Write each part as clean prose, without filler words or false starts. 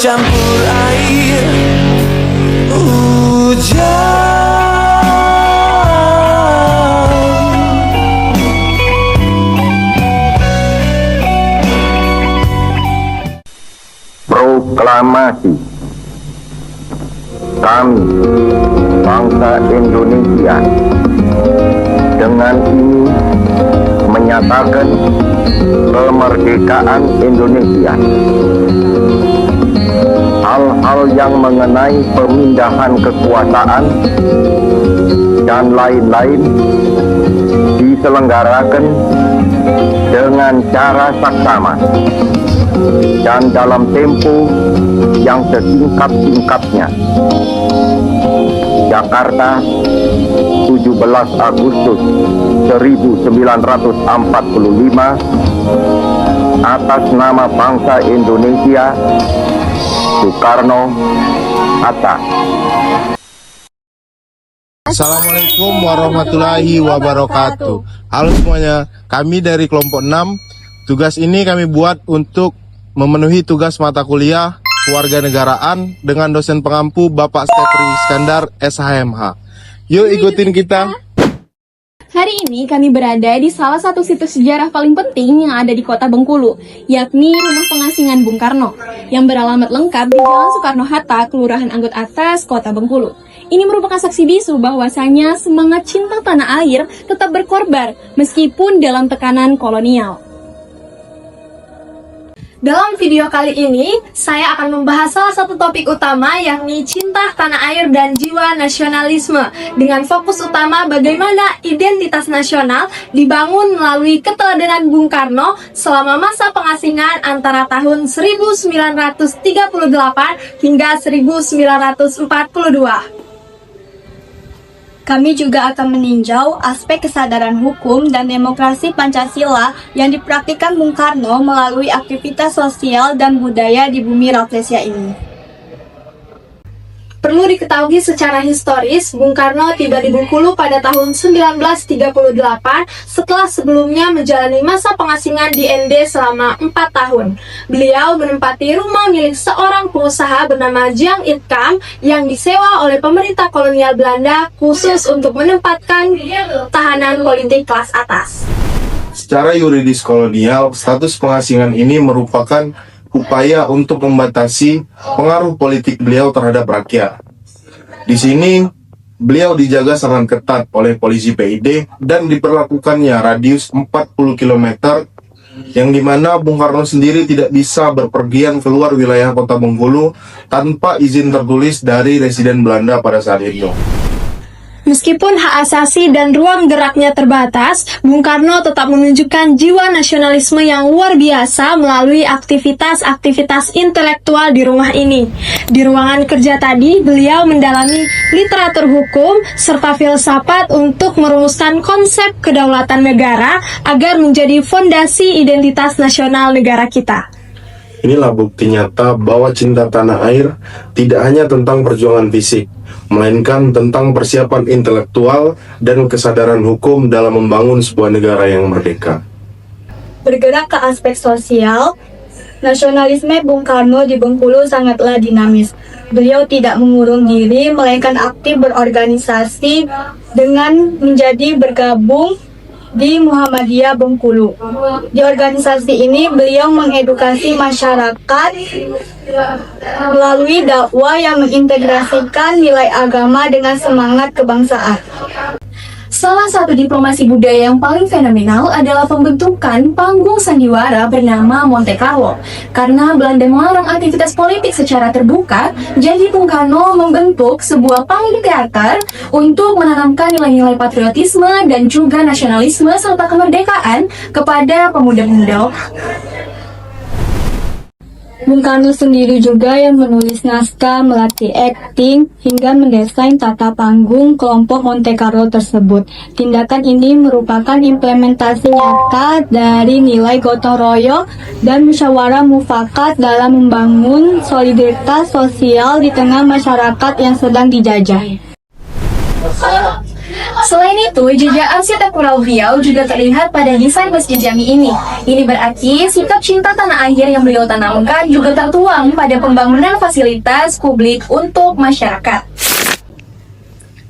bercampur air hujan. Proklamasi. Kami, bangsa Indonesia, dengan ini menyatakan kemerdekaan Indonesia. Hal-hal yang mengenai pemindahan kekuasaan dan lain-lain diselenggarakan dengan cara saksama dan dalam tempo yang sesingkat-singkatnya. Jakarta, 17 Agustus 1945, atas nama bangsa Indonesia, Soekarno-Hatta. Assalamualaikum warahmatullahi wabarakatuh. Halo semuanya, kami dari kelompok 6. Tugas ini kami buat untuk memenuhi tugas mata kuliah Kewarganegaraan dengan dosen pengampu Bapak Stefri Iskandar, SHMH. Yuk ikutin kita. Hari ini kami berada di salah satu situs sejarah paling penting yang ada di kota Bengkulu, yakni Rumah Pengasingan Bung Karno, yang beralamat lengkap di Jalan Soekarno-Hatta, Kelurahan Anggut Atas, Kota Bengkulu. Ini merupakan saksi bisu bahwasanya semangat cinta tanah air tetap berkorbar meskipun dalam tekanan kolonial. Dalam video kali ini, saya akan membahas salah satu topik utama yakni cinta tanah air dan jiwa nasionalisme dengan fokus utama bagaimana identitas nasional dibangun melalui keteladanan Bung Karno selama masa pengasingan antara tahun 1938 hingga 1942. Kami juga akan meninjau aspek kesadaran hukum dan demokrasi Pancasila yang dipraktikkan Bung Karno melalui aktivitas sosial dan budaya di bumi Rafflesia ini. Perlu diketahui secara historis, Bung Karno tiba di Bengkulu pada tahun 1938 setelah sebelumnya menjalani masa pengasingan di ND selama 4 tahun. Beliau menempati rumah milik seorang pengusaha bernama Jiang It Kam yang disewa oleh pemerintah kolonial Belanda khusus untuk menempatkan tahanan politik kelas atas. Secara yuridis kolonial, status pengasingan ini merupakan upaya untuk membatasi pengaruh politik beliau terhadap rakyat. Di sini, beliau dijaga sangat ketat oleh polisi PID dan diperlakukannya radius 40 km yang dimana Bung Karno sendiri tidak bisa berpergian keluar wilayah kota Bengkulu tanpa izin tertulis dari residen Belanda pada saat itu. Meskipun hak asasi dan ruang geraknya terbatas, Bung Karno tetap menunjukkan jiwa nasionalisme yang luar biasa melalui aktivitas-aktivitas intelektual di rumah ini. Di ruangan kerja tadi, beliau mendalami literatur hukum serta filsafat untuk merumuskan konsep kedaulatan negara agar menjadi fondasi identitas nasional negara kita. Inilah bukti nyata bahwa cinta tanah air tidak hanya tentang perjuangan fisik, melainkan tentang persiapan intelektual dan kesadaran hukum dalam membangun sebuah negara yang merdeka. Bergerak ke aspek sosial, nasionalisme Bung Karno di Bengkulu sangatlah dinamis. Beliau tidak mengurung diri, melainkan aktif berorganisasi dengan menjadi bergabung di Muhammadiyah Bengkulu. Di organisasi ini beliau mengedukasi masyarakat melalui dakwah yang mengintegrasikan nilai agama dengan semangat kebangsaan. Salah satu diplomasi budaya yang paling fenomenal adalah pembentukan panggung sandiwara bernama Monte Carlo. Karena Belanda melarang aktivitas politik secara terbuka, jadi Bung Karno membentuk sebuah panggung teater untuk menanamkan nilai-nilai patriotisme dan juga nasionalisme serta kemerdekaan kepada pemuda-pemuda. Bung Karno sendiri juga yang menulis naskah, melatih akting, hingga mendesain tata panggung kelompok Monte Carlo tersebut. Tindakan ini merupakan implementasi nyata dari nilai gotong royong dan musyawarah mufakat dalam membangun solidaritas sosial di tengah masyarakat yang sedang dijajah. Selain itu, jejak arsitektural beliau juga terlihat pada desain Masjid Jami ini. Ini berarti sikap cinta tanah air yang beliau tanamkan juga tertuang pada pembangunan fasilitas publik untuk masyarakat.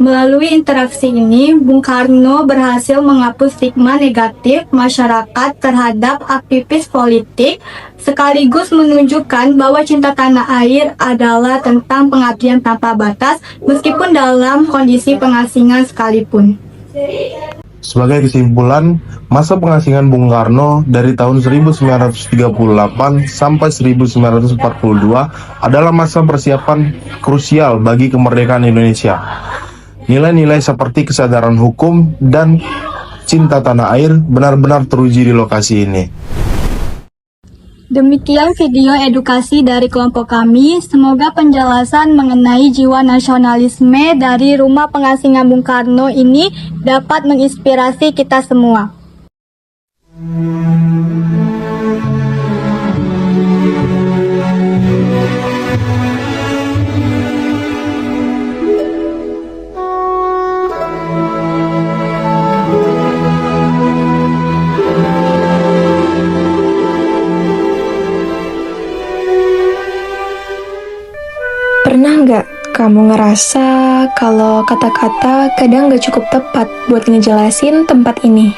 Melalui interaksi ini, Bung Karno berhasil menghapus stigma negatif masyarakat terhadap aktivis politik, sekaligus menunjukkan bahwa cinta tanah air adalah tentang pengabdian tanpa batas, meskipun dalam kondisi pengasingan sekalipun. Sebagai kesimpulan, masa pengasingan Bung Karno dari tahun 1938 sampai 1942 adalah masa persiapan krusial bagi kemerdekaan Indonesia. Nilai-nilai seperti kesadaran hukum dan cinta tanah air benar-benar teruji di lokasi ini. Demikian video edukasi dari kelompok kami. Semoga penjelasan mengenai jiwa nasionalisme dari Rumah Pengasingan Bung Karno ini dapat menginspirasi kita semua. Pernah nggak kamu ngerasa kalau kata-kata kadang nggak cukup tepat buat ngejelasin tempat ini?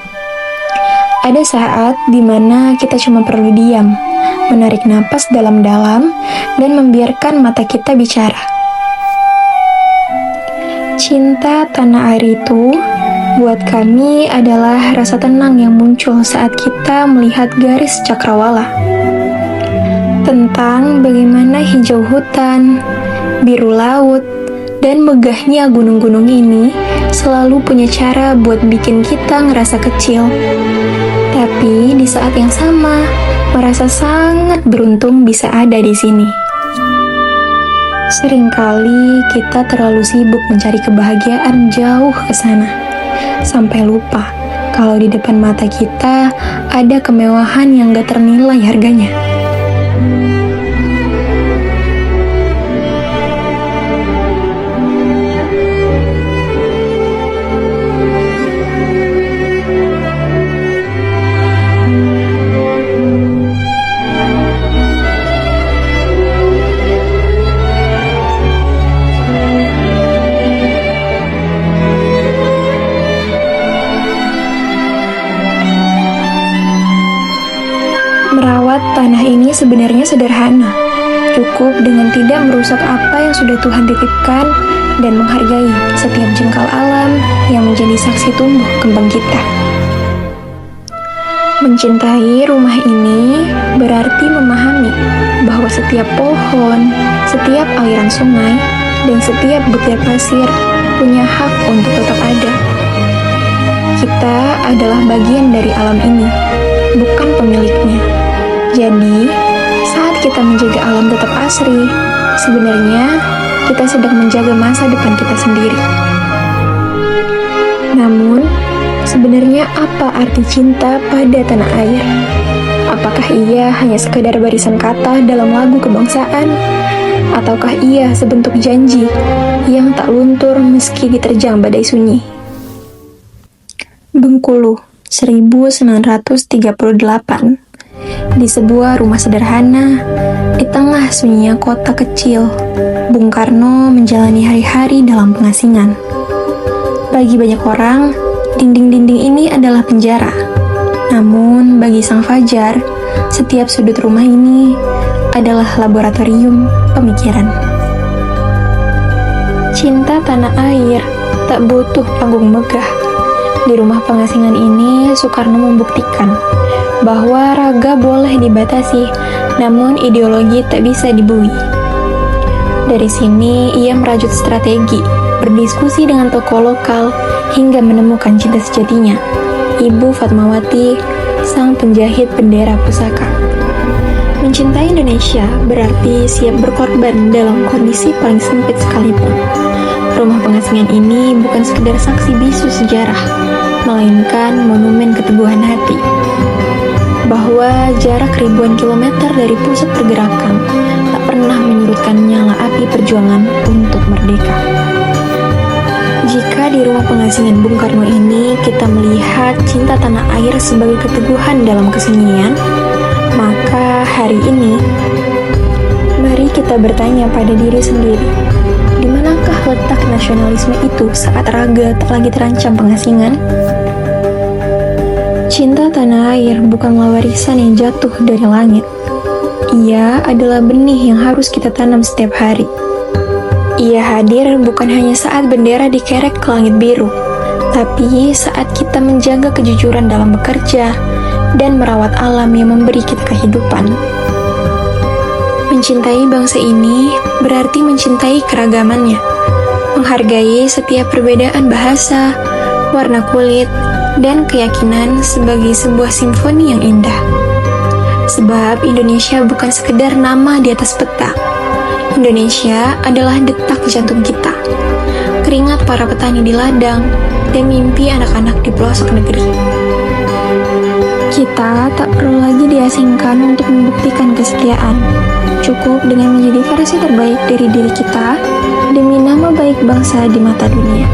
Ada saat dimana kita cuma perlu diam, menarik napas dalam-dalam, dan membiarkan mata kita bicara. Cinta tanah air itu buat kami adalah rasa tenang yang muncul saat kita melihat garis cakrawala. Tentang bagaimana hijau hutan, biru laut, dan megahnya gunung-gunung ini selalu punya cara buat bikin kita ngerasa kecil. Tapi di saat yang sama, merasa sangat beruntung bisa ada di sini. Seringkali kita terlalu sibuk mencari kebahagiaan jauh ke sana, sampai lupa kalau di depan mata kita ada kemewahan yang gak ternilai harganya. Merawat tanah ini sebenarnya sederhana, cukup dengan tidak merusak apa yang sudah Tuhan titipkan dan menghargai setiap jengkal alam yang menjadi saksi tumbuh kembang kita. Mencintai rumah ini berarti memahami bahwa setiap pohon, setiap aliran sungai, dan setiap butir pasir punya hak untuk tetap ada. Kita adalah bagian dari alam ini, bukan pemiliknya. Jadi, saat kita menjaga alam tetap asri, sebenarnya kita sedang menjaga masa depan kita sendiri. Namun, sebenarnya apa arti cinta pada tanah air? Apakah ia hanya sekadar barisan kata dalam lagu kebangsaan? Ataukah ia sebentuk janji yang tak luntur meski diterjang badai sunyi? Bengkulu, 1938. Di sebuah rumah sederhana, di tengah sunyinya kota kecil, Bung Karno menjalani hari-hari dalam pengasingan. Bagi banyak orang, dinding-dinding ini adalah penjara. Namun, bagi sang Fajar, setiap sudut rumah ini adalah laboratorium pemikiran. Cinta tanah air tak butuh panggung megah. Di rumah pengasingan ini, Soekarno membuktikan bahwa raga boleh dibatasi, namun ideologi tak bisa dibui. Dari sini, ia merajut strategi, berdiskusi dengan tokoh lokal, hingga menemukan cinta sejatinya, Ibu Fatmawati, sang penjahit bendera pusaka. Mencintai Indonesia berarti siap berkorban dalam kondisi paling sempit sekalipun. Rumah pengasingan ini bukan sekedar saksi bisu sejarah, melainkan monumen keteguhan hati. Bahwa jarak ribuan kilometer dari pusat pergerakan tak pernah menyurutkan nyala api perjuangan untuk merdeka. Jika di rumah pengasingan Bung Karno ini kita melihat cinta tanah air sebagai keteguhan dalam kesunyian, maka hari ini mari kita bertanya pada diri sendiri, di manakah letak nasionalisme itu saat raga tak lagi terancam pengasingan? Cinta tanah air bukanlah warisan yang jatuh dari langit. Ia adalah benih yang harus kita tanam setiap hari. Ia hadir bukan hanya saat bendera dikerek ke langit biru, tapi saat kita menjaga kejujuran dalam bekerja dan merawat alam yang memberi kita kehidupan. Mencintai bangsa ini berarti mencintai keragamannya, menghargai setiap perbedaan bahasa, warna kulit, dan keyakinan sebagai sebuah simfoni yang indah. Sebab Indonesia bukan sekedar nama di atas peta. Indonesia adalah detak jantung kita, keringat para petani di ladang, dan mimpi anak-anak di pelosok negeri. Kita tak perlu lagi diasingkan untuk membuktikan kesetiaan. Cukup dengan menjadi versi terbaik dari diri kita demi nama baik bangsa di mata dunia.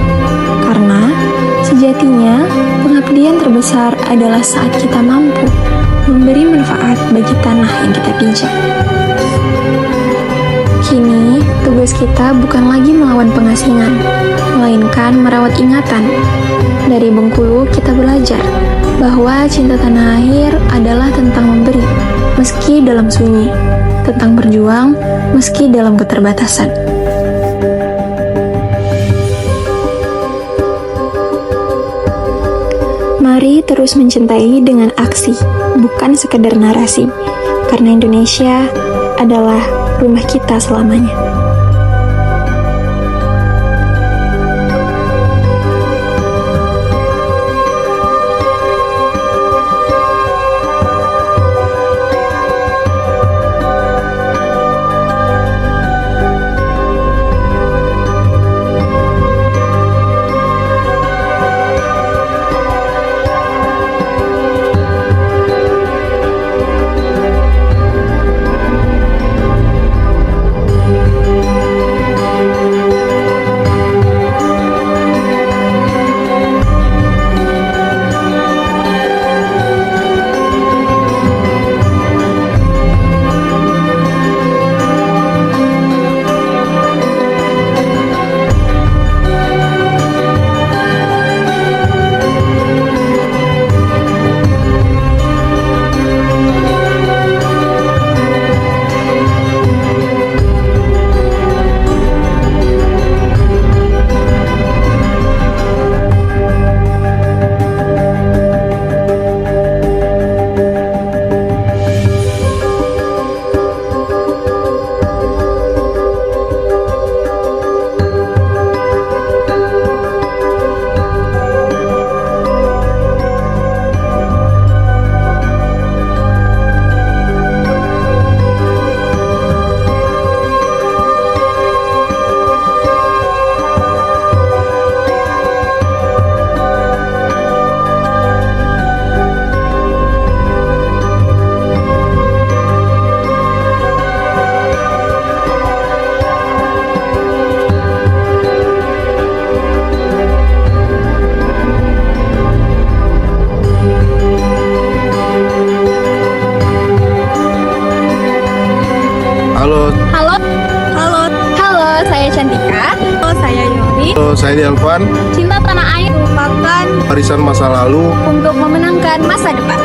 Karena sejatinya pengabdian terbesar adalah saat kita mampu memberi manfaat bagi tanah yang kita pijak. Kini, tugas kita bukan lagi melawan pengasingan, melainkan merawat ingatan. Dari Bengkulu kita belajar bahwa cinta tanah air adalah tentang memberi, meski dalam sunyi, tentang berjuang, meski dalam keterbatasan. Mari terus mencintai dengan aksi, bukan sekedar narasi, karena Indonesia adalah rumah kita selamanya. Saya Delvan. Cinta tanah air merupakan Warisan masa lalu untuk memenangkan masa depan.